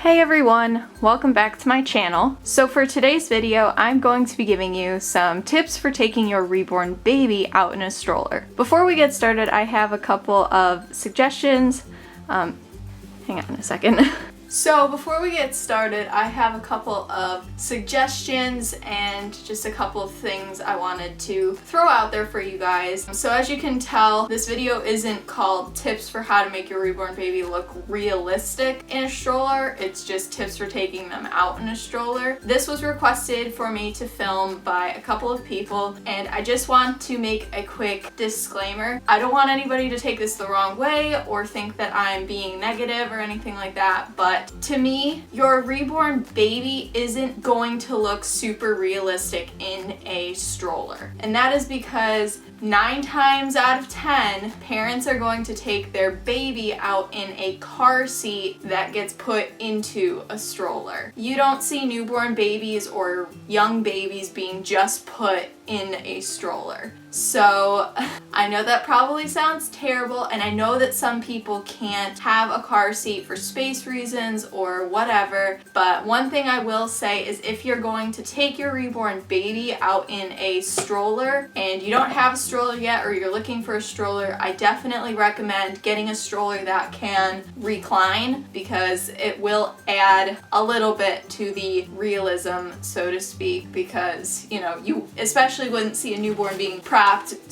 Hey everyone, welcome back to my channel. So for today's video, I'm going to be giving you some tips for taking your reborn baby out in a stroller. Before we get started, I have a couple of suggestions. Hang on a second. So before we get started, I have a couple of suggestions and just a couple of things I wanted to throw out there for you guys. So as you can tell, this video isn't called tips for how to make your reborn baby look realistic in a stroller. It's just tips for taking them out in a stroller. This was requested for me to film by a couple of people, and I just want to make a quick disclaimer. I don't want anybody to take this the wrong way or think that I'm being negative or anything like that, but to me, your reborn baby isn't going to look super realistic in a stroller. And that is because 9 times out of 10, parents are going to take their baby out in a car seat that gets put into a stroller. You don't see newborn babies or young babies being just put in a stroller. So I know that probably sounds terrible, and I know that some people can't have a car seat for space reasons or whatever, but one thing I will say is if you're going to take your reborn baby out in a stroller and you don't have a stroller yet or you're looking for a stroller, I definitely recommend getting a stroller that can recline, because it will add a little bit to the realism, so to speak, because you especially wouldn't see a newborn being propped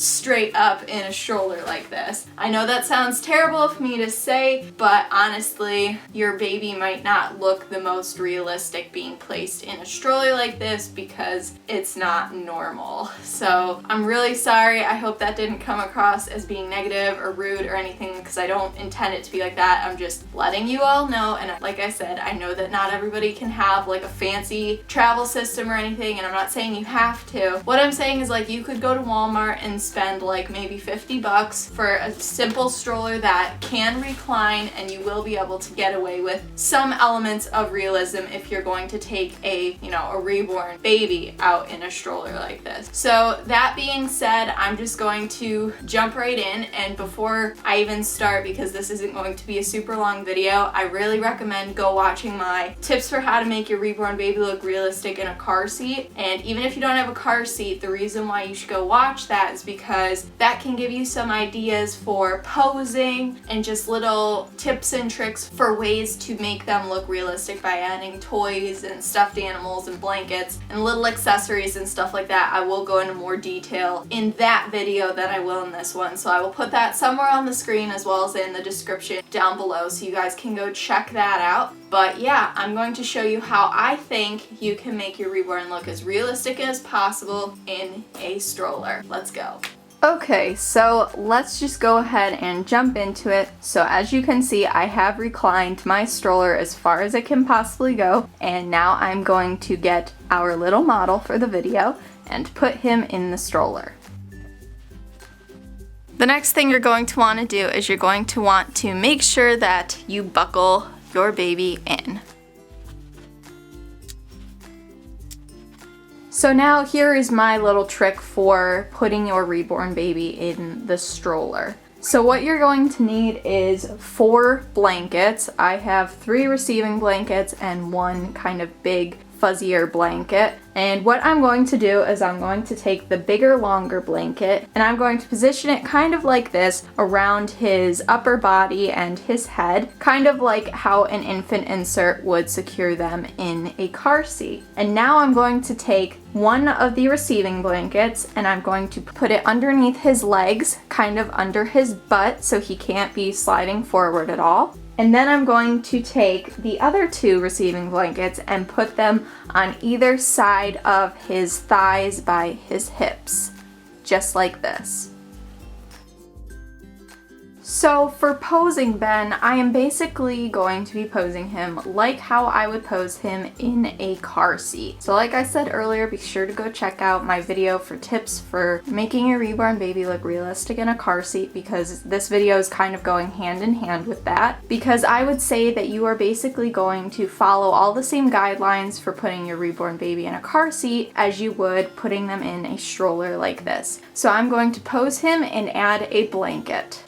straight up in a stroller like this. I know that sounds terrible of me to say, but honestly, your baby might not look the most realistic being placed in a stroller like this because it's not normal. So I'm really sorry. I hope that didn't come across as being negative or rude or anything, because I don't intend it to be like that. I'm just letting you all know, and like I said, I know that not everybody can have like a fancy travel system or anything, and I'm not saying you have to. What I'm saying is, like, you could go to Walmart and spend like maybe $50 for a simple stroller that can recline, and you will be able to get away with some elements of realism if you're going to take a reborn baby out in a stroller like this. So that being said, I'm just going to jump right in, and before I even start, because this isn't going to be a super long video, I really recommend go watching my tips for how to make your reborn baby look realistic in a car seat. And even if you don't have a car seat, the reason why you should go watch that is because that can give you some ideas for posing and just little tips and tricks for ways to make them look realistic by adding toys and stuffed animals and blankets and little accessories and stuff like that. I will go into more detail in that video than I will in this one, so I will put that somewhere on the screen as well as in the description down below, so you guys can go check that out. But yeah, I'm going to show you how I think you can make your reborn look as realistic as possible in a stroller. Let's go. Okay, so let's just go ahead and jump into it. So as you can see, I have reclined my stroller as far as it can possibly go, and now I'm going to get our little model for the video and put him in the stroller. The next thing you're going to want to do is you're going to want to make sure that you buckle your baby in. So now here is my little trick for putting your reborn baby in the stroller. So what you're going to need is 4 blankets. I have 3 receiving blankets and 1 kind of big fuzzier blanket. And what I'm going to do is I'm going to take the bigger, longer blanket, and I'm going to position it kind of like this around his upper body and his head, kind of like how an infant insert would secure them in a car seat. And now I'm going to take one of the receiving blankets and I'm going to put it underneath his legs, kind of under his butt, so he can't be sliding forward at all. And then I'm going to take the other 2 receiving blankets and put them on either side of his thighs by his hips, just like this. So for posing Ben, I am basically going to be posing him like how I would pose him in a car seat. So like I said earlier, be sure to go check out my video for tips for making your reborn baby look realistic in a car seat, because this video is kind of going hand in hand with that. Because I would say that you are basically going to follow all the same guidelines for putting your reborn baby in a car seat as you would putting them in a stroller like this. So I'm going to pose him and add a blanket.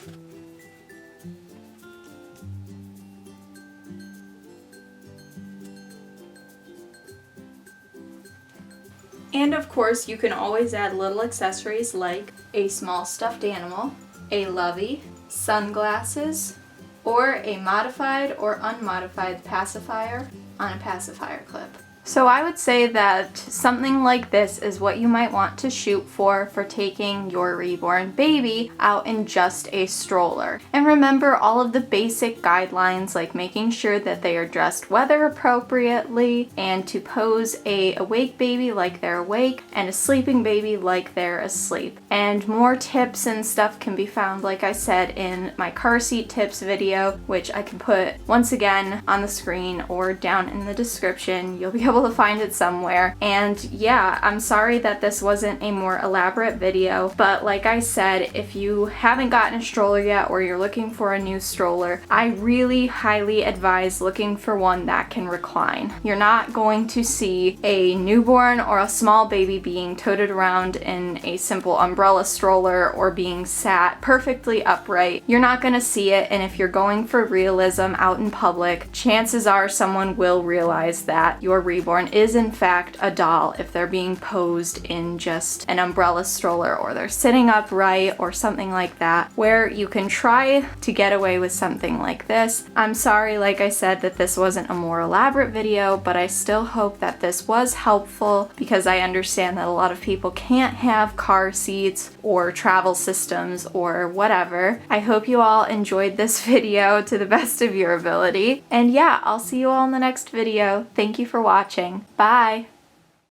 And of course, you can always add little accessories like a small stuffed animal, a lovey, sunglasses, or a modified or unmodified pacifier on a pacifier clip. So I would say that something like this is what you might want to shoot for taking your reborn baby out in just a stroller. And remember all of the basic guidelines, like making sure that they are dressed weather appropriately, and to pose a awake baby like they're awake and a sleeping baby like they're asleep. And more tips and stuff can be found, like I said, in my car seat tips video, which I can put once again on the screen or down in the description. You'll be able to find it somewhere. And yeah, I'm sorry that this wasn't a more elaborate video, but like I said, if you haven't gotten a stroller yet or you're looking for a new stroller, I really highly advise looking for one that can recline. You're not going to see a newborn or a small baby being toted around in a simple umbrella stroller or being sat perfectly upright. You're not going to see it, and if you're going for realism out in public, chances are someone will realize that your reborn is in fact a doll if they're being posed in just an umbrella stroller or they're sitting upright or something like that, where you can try to get away with something like this. I'm sorry, like I said, that this wasn't a more elaborate video, but I still hope that this was helpful, because I understand that a lot of people can't have car seats or travel systems or whatever. I hope you all enjoyed this video to the best of your ability. And yeah, I'll see you all in the next video. Thank you for watching. Bye!